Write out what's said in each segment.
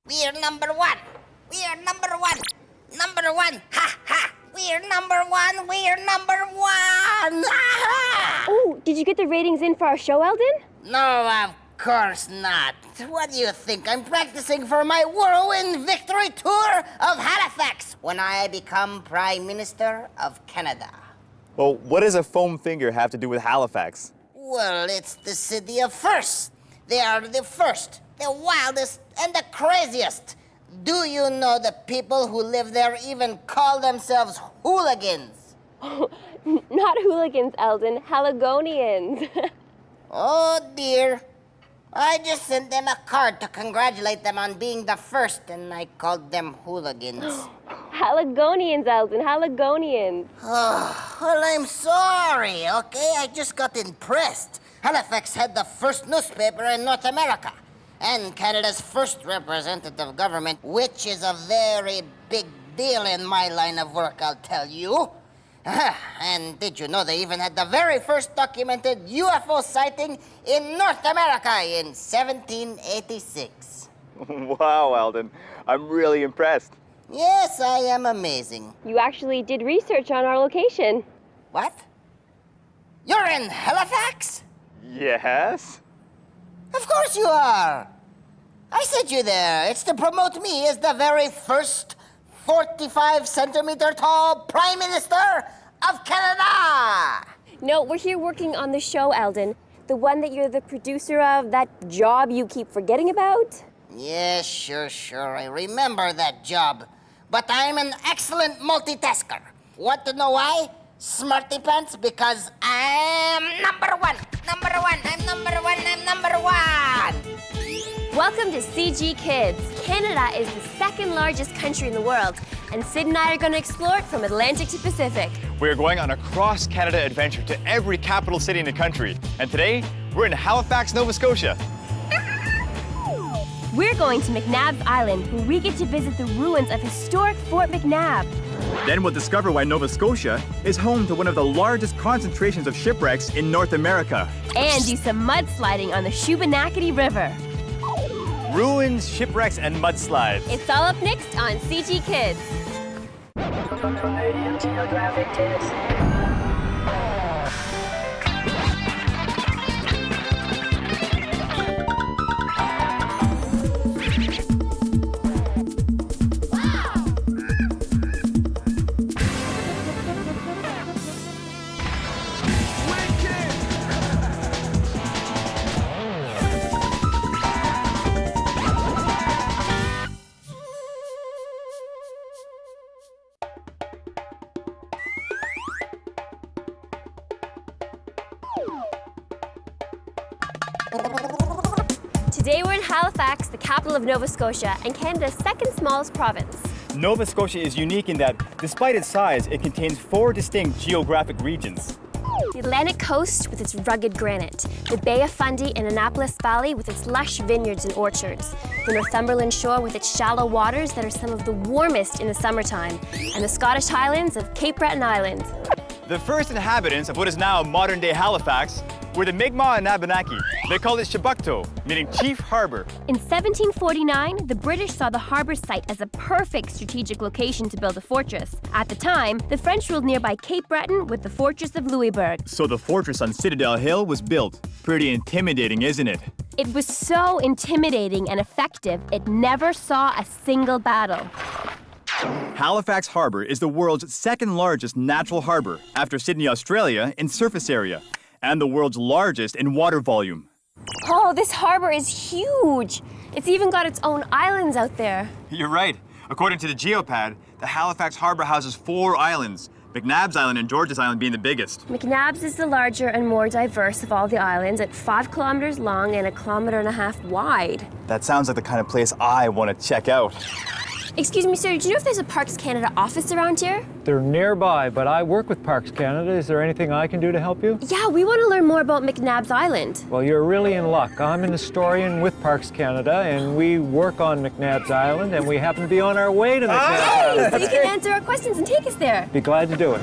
We're number one. We're number one. Number one. Ha ha. We're number one. We're number one. Ha ha. Oh, did you get the ratings in for our show, Eldon? No, of course not. What do you think? I'm practicing for my whirlwind victory tour of Halifax when I become Prime Minister of Canada. Well, what does a foam finger have to do with Halifax? Well, it's the city of firsts. They are the first, the wildest, and the craziest. Do you know the people who live there even call themselves hooligans? Not hooligans, Eldon. Haligonians. Oh, dear. I just sent them a card to congratulate them on being the first, and I called them hooligans. Haligonians, Eldon. Haligonians. Oh, well, I'm sorry, okay? I just got impressed. Halifax had the first newspaper in North America, and Canada's first representative government, which is a very big deal in my line of work, I'll tell you. And did you know they even had the very first documented UFO sighting in North America in 1786? Wow, Eldon. I'm really impressed. Yes, I am amazing. You actually did research on our location. What? You're in Halifax? Yes? Of course you are. I sent you there. It's to promote me as the very first 45-centimeter tall Prime Minister of Canada. No, we're here working on the show, Eldon. The one that you're the producer of, that job you keep forgetting about? Yes, sure. I remember that job. But I'm an excellent multitasker. Want to know why? Smarty pants, because I'm number one. Number one. I'm number one. I'm number one. Welcome to CG Kids. Canada is the second largest country in the world, and Sid and I are going to explore it from Atlantic to Pacific. We're going on a cross-Canada adventure to every capital city in the country. And today, we're in Halifax, Nova Scotia. We're going to McNabb's Island, where we get to visit the ruins of historic Fort McNabb. Then we'll discover why Nova Scotia is home to one of the largest concentrations of shipwrecks in North America. And do some mudsliding on the Shubenacadie River. Ruins, shipwrecks, and mudslides. It's all up next on CG Kids. Geographic Kids. Today we're in Halifax, the capital of Nova Scotia, and Canada's second smallest province. Nova Scotia is unique in that, despite its size, it contains 4 distinct geographic regions. The Atlantic coast with its rugged granite, the Bay of Fundy and Annapolis Valley with its lush vineyards and orchards, the Northumberland shore with its shallow waters that are some of the warmest in the summertime, and the Scottish Highlands of Cape Breton Island. The first inhabitants of what is now modern-day Halifax were the Mi'kmaq and Abenaki. They called it Shibukto, meaning chief harbor. In 1749, the British saw the harbor site as a perfect strategic location to build a fortress. At the time, the French ruled nearby Cape Breton with the fortress of Louisbourg. So the fortress on Citadel Hill was built. Pretty intimidating, isn't it? It was so intimidating and effective, it never saw a single battle. Halifax Harbour is the world's second largest natural harbour after Sydney, Australia, in surface area, and the world's largest in water volume. Oh, this harbor is huge! It's even got its own islands out there. You're right. According to the Geopad, the Halifax Harbour houses 4 islands, McNabb's Island and George's Island being the biggest. McNabb's is the larger and more diverse of all the islands at 5 kilometers long and 1.5 kilometers wide. That sounds like the kind of place I want to check out. Excuse me, sir, do you know if there's a Parks Canada office around here? They're nearby, but I work with Parks Canada. Is there anything I can do to help you? Yeah, we want to learn more about McNabb's Island. Well, you're really in luck. I'm an historian with Parks Canada, and we work on McNabb's Island, and we happen to be on our way to McNabb's Island. So you can answer our questions and take us there. Be glad to do it.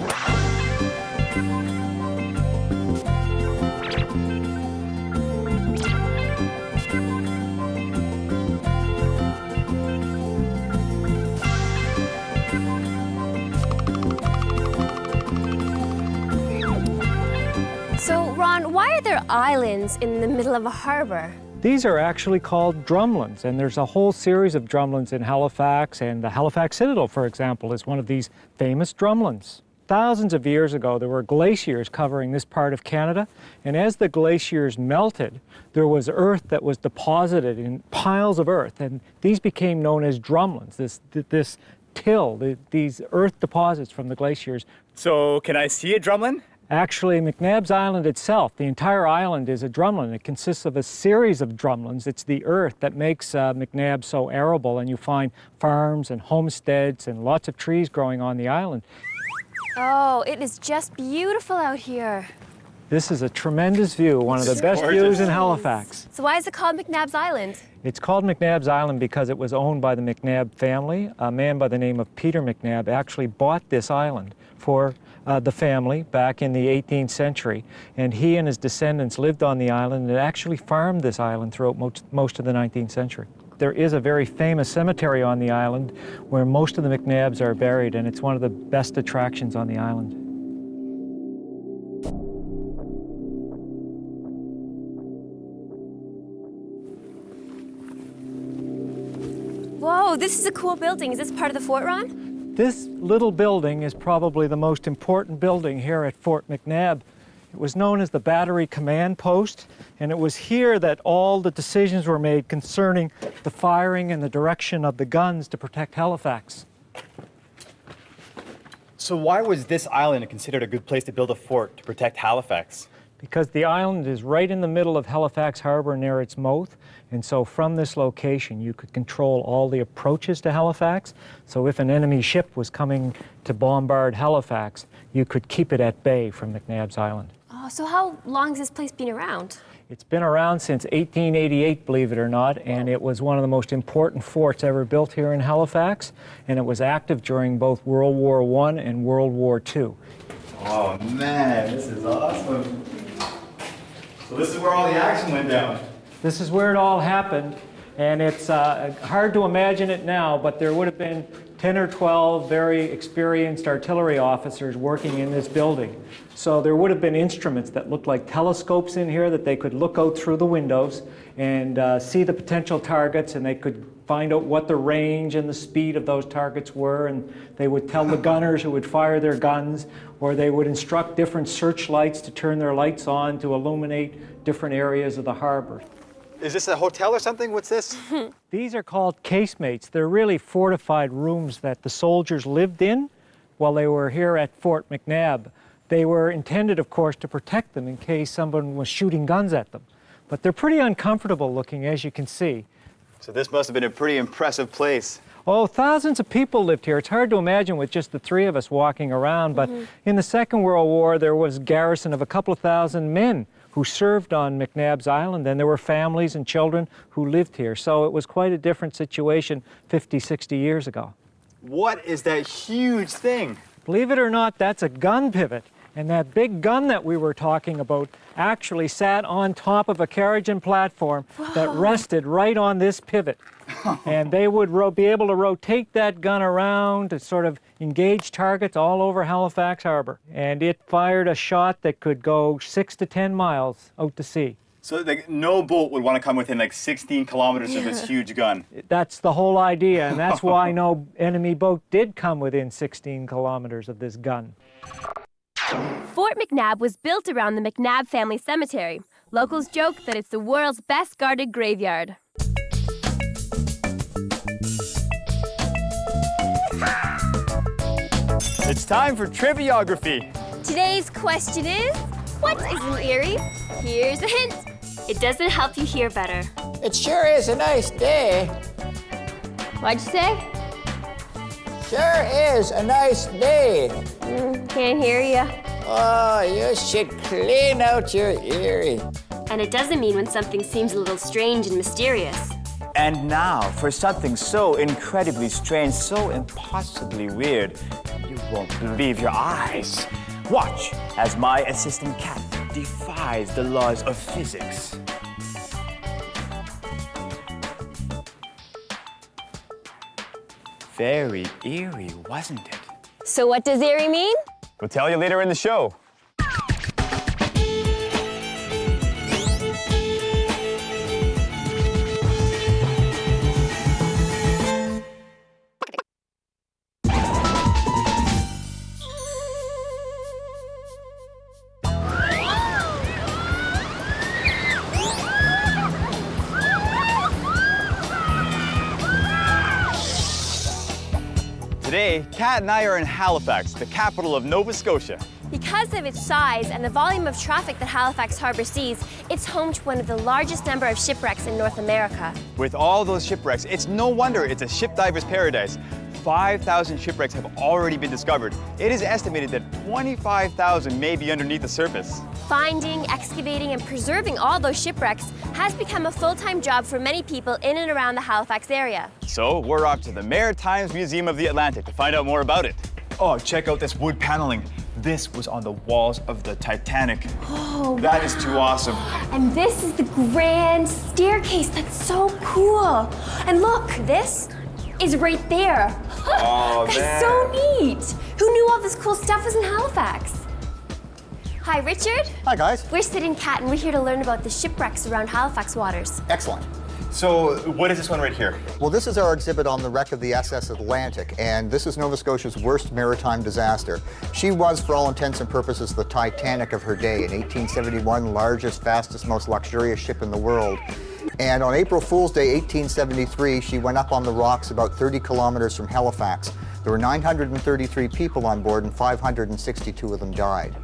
islands in the middle of a harbor? These are actually called drumlins, and there's a whole series of drumlins in Halifax, and the Halifax Citadel, for example, is one of these famous drumlins. Thousands of years ago, there were glaciers covering this part of Canada, and as the glaciers melted, there was earth that was deposited in piles of earth, and these became known as drumlins, this till, these earth deposits from the glaciers. So, can I see a drumlin? Actually, McNabb's Island itself, the entire island is a drumlin. It consists of a series of drumlins. It's the earth that makes McNabb so arable, and you find farms and homesteads and lots of trees growing on the island. Oh, it is just beautiful out here. This is a tremendous view, one of the best views in Halifax. So why is it called McNabb's Island? It's called McNabb's Island because it was owned by the McNabb family. A man by the name of Peter McNabb actually bought this island for the family back in the 18th century, and he and his descendants lived on the island and actually farmed this island throughout most of the 19th century. There is a very famous cemetery on the island where most of the McNabbs are buried, and it's one of the best attractions on the island. Whoa, this is a cool building. Is this part of the fort, Ron? This little building is probably the most important building here at Fort McNabb. It was known as the Battery Command Post, and it was here that all the decisions were made concerning the firing and the direction of the guns to protect Halifax. So why was this island considered a good place to build a fort to protect Halifax? Because the island is right in the middle of Halifax Harbor near its mouth, and so from this location you could control all the approaches to Halifax. So if an enemy ship was coming to bombard Halifax, you could keep it at bay from McNabb's Island. Oh, so how long has this place been around? It's been around since 1888, believe it or not, and it was one of the most important forts ever built here in Halifax, and it was active during both World War I and World War II. Oh man, this is awesome. So this is where all the action went down. This is where it all happened, and it's hard to imagine it now, but there would have been 10 or 12 very experienced artillery officers working in this building. So there would have been instruments that looked like telescopes in here that they could look out through the windows and see the potential targets, and they could find out what the range and the speed of those targets were, and they would tell the gunners who would fire their guns, or they would instruct different searchlights to turn their lights on to illuminate different areas of the harbor. Is this a hotel or something? What's this? These are called casemates. They're really fortified rooms that the soldiers lived in while they were here at Fort McNabb. They were intended, of course, to protect them in case someone was shooting guns at them. But they're pretty uncomfortable looking, as you can see. So this must have been a pretty impressive place. Oh, thousands of people lived here. It's hard to imagine with just the three of us walking around, but in the Second World War, there was a garrison of a couple of thousand men who served on McNabb's Island, and there were families and children who lived here. So it was quite a different situation 50, 60 years ago. What is that huge thing? Believe it or not, that's a gun pivot. And that big gun that we were talking about actually sat on top of a carriage and platform that rested right on this pivot. And they would be able to rotate that gun around to sort of engage targets all over Halifax Harbor. And it fired a shot that could go 6 to 10 miles out to sea. So like, no boat would want to come within like 16 kilometers of this huge gun. That's the whole idea, and that's why no enemy boat did come within 16 kilometers of this gun. Fort McNabb was built around the McNabb family cemetery. Locals joke that it's the world's best guarded graveyard. It's time for Triviography. Today's question is, what is an Erie? Here's a hint. It doesn't help you hear better. It sure is a nice day. What'd you say? Sure is a nice day. Can't hear you. Oh, you should clean out your earring. And it doesn't mean when something seems a little strange and mysterious. And now, for something so incredibly strange, so impossibly weird, you won't believe your eyes. Watch as my assistant cat defies the laws of physics. Very eerie, wasn't it? So what does Erie mean? We'll tell you later in the show. Today, Kat and I are in Halifax, the capital of Nova Scotia. Because of its size and the volume of traffic that Halifax Harbor sees, it's home to one of the largest number of shipwrecks in North America. With all those shipwrecks, it's no wonder it's a ship diver's paradise. 5,000 shipwrecks have already been discovered. It is estimated that 25,000 may be underneath the surface. Finding, excavating, and preserving all those shipwrecks has become a full-time job for many people in and around the Halifax area. So we're off to the Maritime Museum of the Atlantic to find out more about it. Oh, check out this wood paneling. This was on the walls of the Titanic. Oh, that is too awesome. And this is the grand staircase. That's so cool. And look, this is right there. Oh, That's man. so neat. Who knew all this cool stuff was in Halifax? Hi, Richard. Hi, guys. We're Sid and Kat, and we're here to learn about the shipwrecks around Halifax waters. Excellent. So what is this one right here? Well, this is our exhibit on the wreck of the SS Atlantic, and this is Nova Scotia's worst maritime disaster. She was, for all intents and purposes, the Titanic of her day, an 1871 largest, fastest, most luxurious ship in the world. And on April Fool's Day, 1873, she went up on the rocks about 30 kilometers from Halifax. There were 933 people on board, and 562 of them died.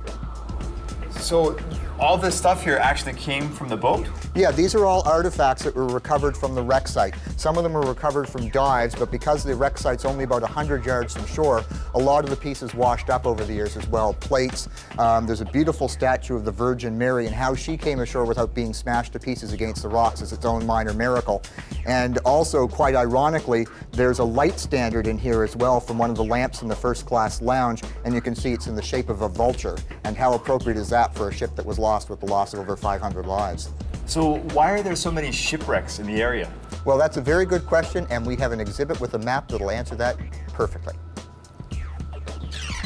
So all this stuff here actually came from the boat? Yeah, these are all artifacts that were recovered from the wreck site. Some of them were recovered from dives, but because the wreck site's only about 100 yards from shore, a lot of the pieces washed up over the years as well. Plates, there's a beautiful statue of the Virgin Mary, and how she came ashore without being smashed to pieces against the rocks is its own minor miracle. And also, quite ironically, there's a light standard in here as well from one of the lamps in the first class lounge, and you can see it's in the shape of a vulture. And how appropriate is that for a ship that was lost with the loss of over 500 lives? So why are there so many shipwrecks in the area? Well, that's a very good question, and we have an exhibit with a map that'll answer that perfectly.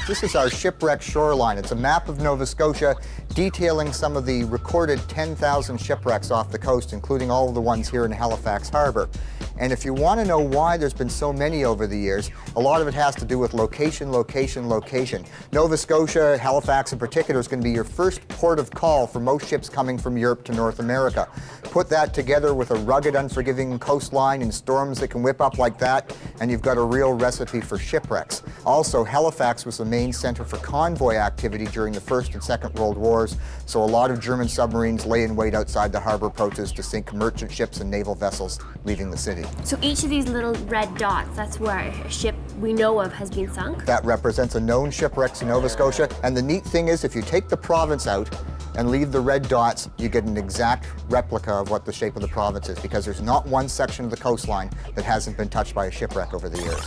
This is our shipwreck shoreline. It's a map of Nova Scotia detailing some of the recorded 10,000 shipwrecks off the coast, including all of the ones here in Halifax Harbor. And if you want to know why there's been so many over the years, a lot of it has to do with location, location, location. Nova Scotia, Halifax in particular, is going to be your first port of call for most ships coming from Europe to North America. Put that together with a rugged, unforgiving coastline and storms that can whip up like that, and you've got a real recipe for shipwrecks. Also, Halifax was the main center for convoy activity during the First and Second World Wars, so a lot of German submarines lay in wait outside the harbor approaches to sink merchant ships and naval vessels leaving the city. So each of these little red dots, that's where a ship we know of has been sunk? That represents a known shipwrecks in Nova Scotia, and the neat thing is if you take the province out and leave the red dots, you get an exact replica of what the shape of the province is, because there's not one section of the coastline that hasn't been touched by a shipwreck over the years.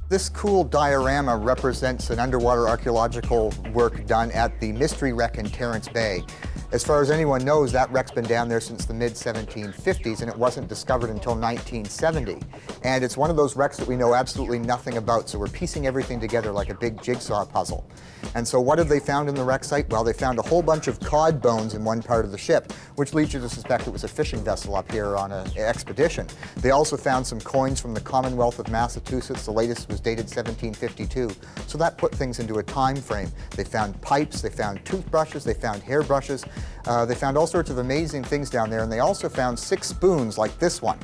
This cool diorama represents an underwater archaeological work done at the Mystery Wreck in Terrence Bay. As far as anyone knows, that wreck's been down there since the mid-1750s, and it wasn't discovered until 1970. And it's one of those wrecks that we know absolutely nothing about, so we're piecing everything together like a big jigsaw puzzle. And so what have they found in the wreck site? Well, they found a whole bunch of cod bones in one part of the ship, which leads you to suspect it was a fishing vessel up here on an expedition. They also found some coins from the Commonwealth of Massachusetts. The latest was dated 1752. So that put things into a time frame. They found pipes, they found toothbrushes, they found hairbrushes. They found all sorts of amazing things down there, and they also found 6 spoons like this one.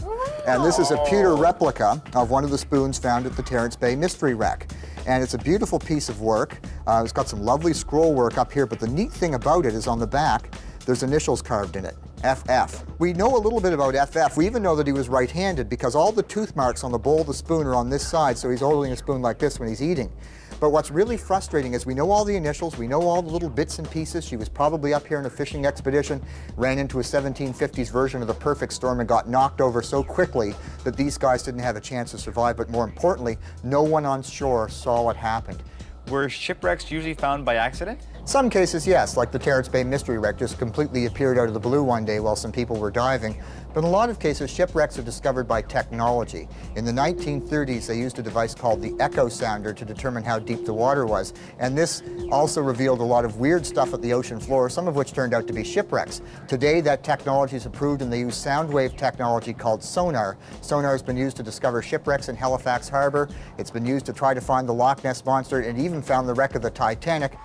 And this is a pewter replica of one of the spoons found at the Terrence Bay Mystery Wreck. And it's a beautiful piece of work. It's got some lovely scroll work up here, but the neat thing about it is on the back, there's initials carved in it, FF. We know a little bit about FF. We even know that he was right-handed because all the tooth marks on the bowl of the spoon are on this side, so he's holding a spoon like this when he's eating. But what's really frustrating is we know all the initials, we know all the little bits and pieces. She was probably up here in a fishing expedition, ran into a 1750s version of the perfect storm and got knocked over so quickly that these guys didn't have a chance to survive, but more importantly, no one on shore saw what happened. Were shipwrecks usually found by accident? Some cases, yes, like the Terrence Bay Mystery Wreck just completely appeared out of the blue one day while some people were diving. But in a lot of cases, shipwrecks are discovered by technology. In the 1930s, they used a device called the echo sounder to determine how deep the water was. And this also revealed a lot of weird stuff at the ocean floor, some of which turned out to be shipwrecks. Today, that technology is approved, and they use sound wave technology called sonar. Sonar has been used to discover shipwrecks in Halifax Harbor. It's been used to try to find the Loch Ness Monster, and even found the wreck of the Titanic.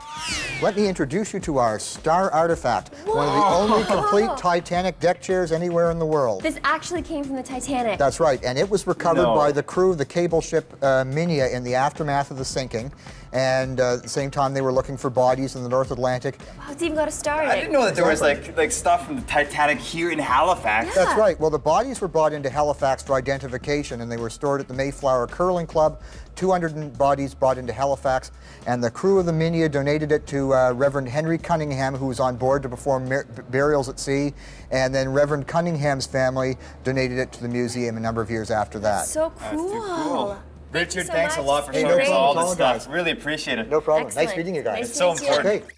Let me introduce you to our star artifact, one of the only complete Titanic deck chairs anywhere in the world. world. This actually came from the Titanic. That's right, and it was recovered No. by the crew of the cable ship Minia in the aftermath of the sinking. And at the same time, they were looking for bodies in the North Atlantic. Wow, it's even got a star in it. I didn't know that there was like stuff from the Titanic here in Halifax. Yeah. That's right. Well, the bodies were brought into Halifax for identification, and they were stored at the Mayflower Curling Club. 200 bodies brought into Halifax, and the crew of the Minia donated it to Reverend Henry Cunningham, who was on board to perform burials at sea, and then Reverend Cunningham's family donated it to the museum a number of years after that. So cool. Too cool. Thank you Richard, so thanks a much. lot for Hey, showing no us all problem. this Guys. stuff. Really appreciate it. No problem. Excellent. Nice meeting you guys. Nice It's so to meet you. important. Okay.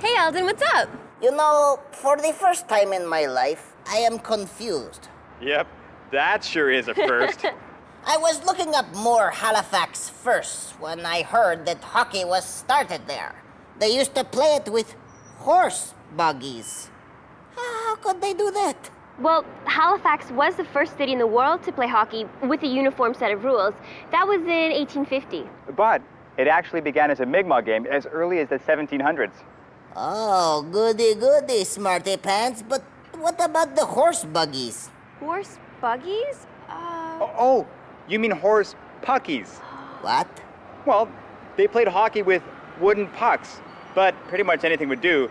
Hey, Alden, what's up? You know, for the first time in my life, I am confused. Yep, that sure is a first. I was looking up more Halifax first when I heard that hockey was started there. They used to play it with horse buggies. How could they do that? Well, Halifax was the first city in the world to play hockey with a uniform set of rules. That was in 1850. But it actually began as a Mi'kmaq game as early as the 1700s. Oh, goody goody, smarty pants. But what about the horse buggies? Horse buggies? Oh, you mean horse puckies? What? Well, they played hockey with wooden pucks, but pretty much anything would do.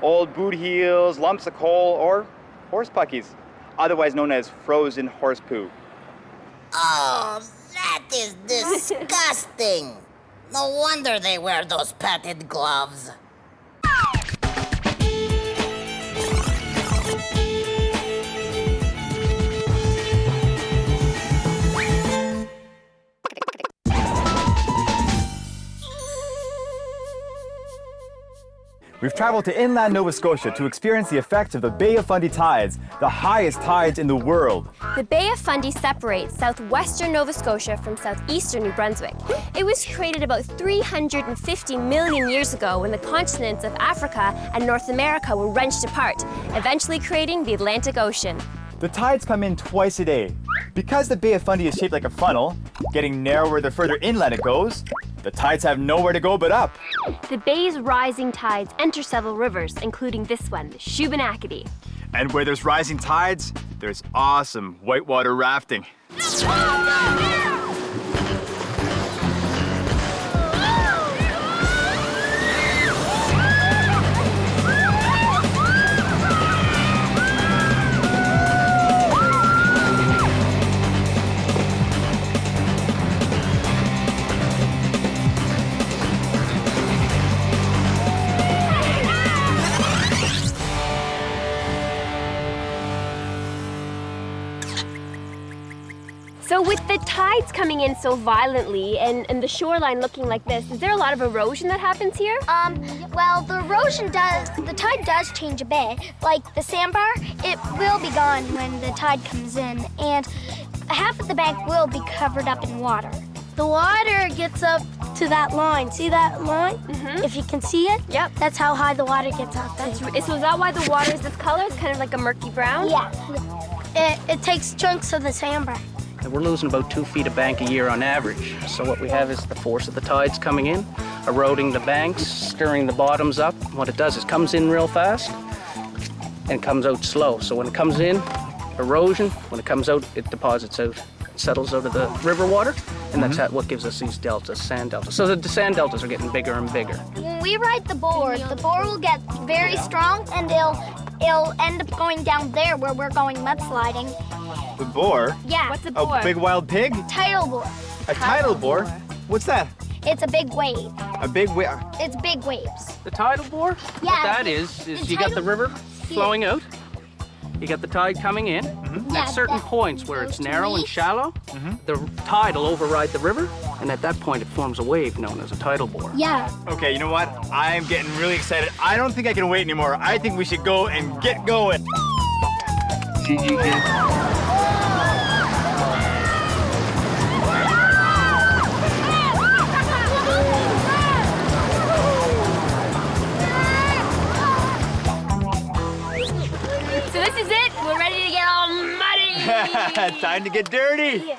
Old boot heels, lumps of coal, or horse puckies, otherwise known as frozen horse poo. Oh, that is disgusting. No wonder they wear those padded gloves. We've traveled to inland Nova Scotia to experience the effects of the Bay of Fundy tides, the highest tides in the world. The Bay of Fundy separates southwestern Nova Scotia from southeastern New Brunswick. It was created about 350 million years ago when the continents of Africa and North America were wrenched apart, eventually creating the Atlantic Ocean. The tides come in twice a day. Because the Bay of Fundy is shaped like a funnel, getting narrower the further inland it goes, the tides have nowhere to go but up. The bay's rising tides enter several rivers, including this one, the Shubenacadie. And where there's rising tides, there's awesome whitewater rafting. So with the tides coming in so violently and the shoreline looking like this, is there a lot of erosion that happens here? Well, the tide does change a bit. Like the sandbar, it will be gone when the tide comes in, and half of the bank will be covered up in water. The water gets up to that line. See that line? Mm-hmm. If you can see it? Yep. That's how high the water gets up. So is that why the water is this color? It's kind of like a murky brown? Yeah. It takes chunks of the sandbar. We're losing about 2 feet of bank a year on average. So what we have is the force of the tides coming in, eroding the banks, stirring the bottoms up. What it does is comes in real fast and comes out slow. So when it comes in, erosion. When it comes out, it deposits out. It settles out of the river water, and that's what gives us these deltas, sand deltas. So the sand deltas are getting bigger and bigger. When we ride the board will get very strong, and it'll end up going down there where we're going mudsliding. The boar? Yeah. What's a boar? A big wild pig? Tidal board. A tidal boar? What's that? It's a big wave. A big whale? It's big waves. The tidal bore, Yeah. what that is you got the river flowing out, you got the tide coming in. Yeah, At certain points where it's narrow and shallow, the tide will override the river, and at that point it forms a wave known as a tidal bore. Yeah. Okay, you know what? I'm getting really excited. I don't think I can wait anymore. I think we should go and get going. CGK. So this is it. We're ready to get all muddy. Time to get dirty.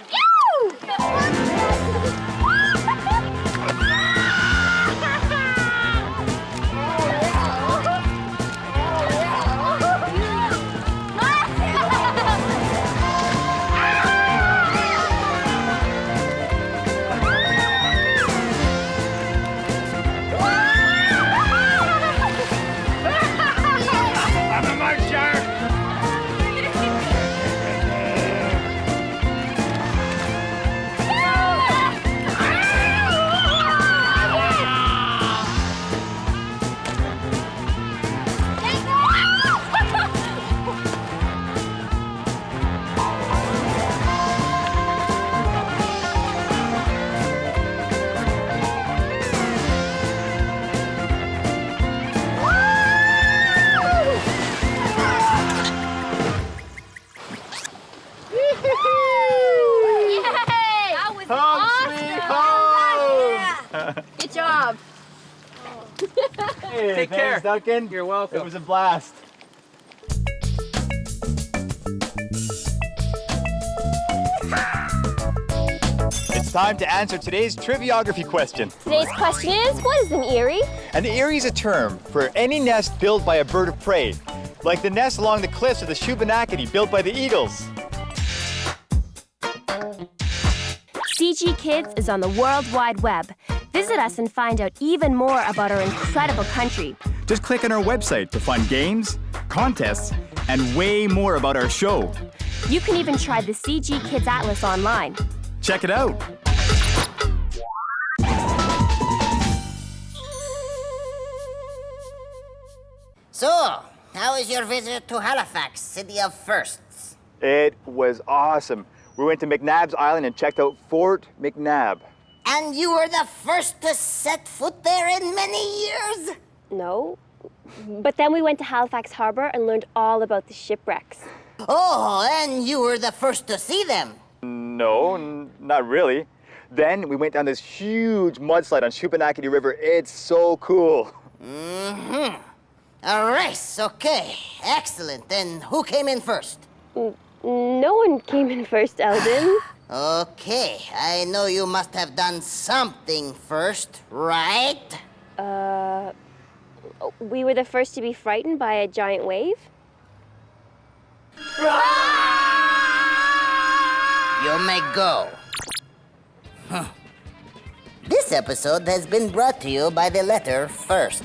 Hey, Take thanks, care. Duncan. You're welcome. It was a blast. It's time to answer today's triviography question. Today's question is, what is an eyrie? An eyrie is a term for any nest built by a bird of prey, like the nest along the cliffs of the Shubenacadie built by the eagles. CG Kids is on the World Wide Web. Visit us and find out even more about our incredible country. Just click on our website to find games, contests, and way more about our show. You can even try the CG Kids Atlas online. Check it out. So, how was your visit to Halifax, city of firsts? It was awesome. We went to McNabb's Island and checked out Fort McNabb. And you were the first to set foot there in many years? No. But then we went to Halifax Harbor and learned all about the shipwrecks. Oh, and you were the first to see them? No, not really. Then we went down this huge mudslide on Shubenacadie River. It's so cool. Mm-hmm. A race, okay. Excellent. Then who came in first? No one came in first, Eldon. Okay, I know you must have done something first, right? We were the first to be frightened by a giant wave. You may go. This episode has been brought to you by the letter first.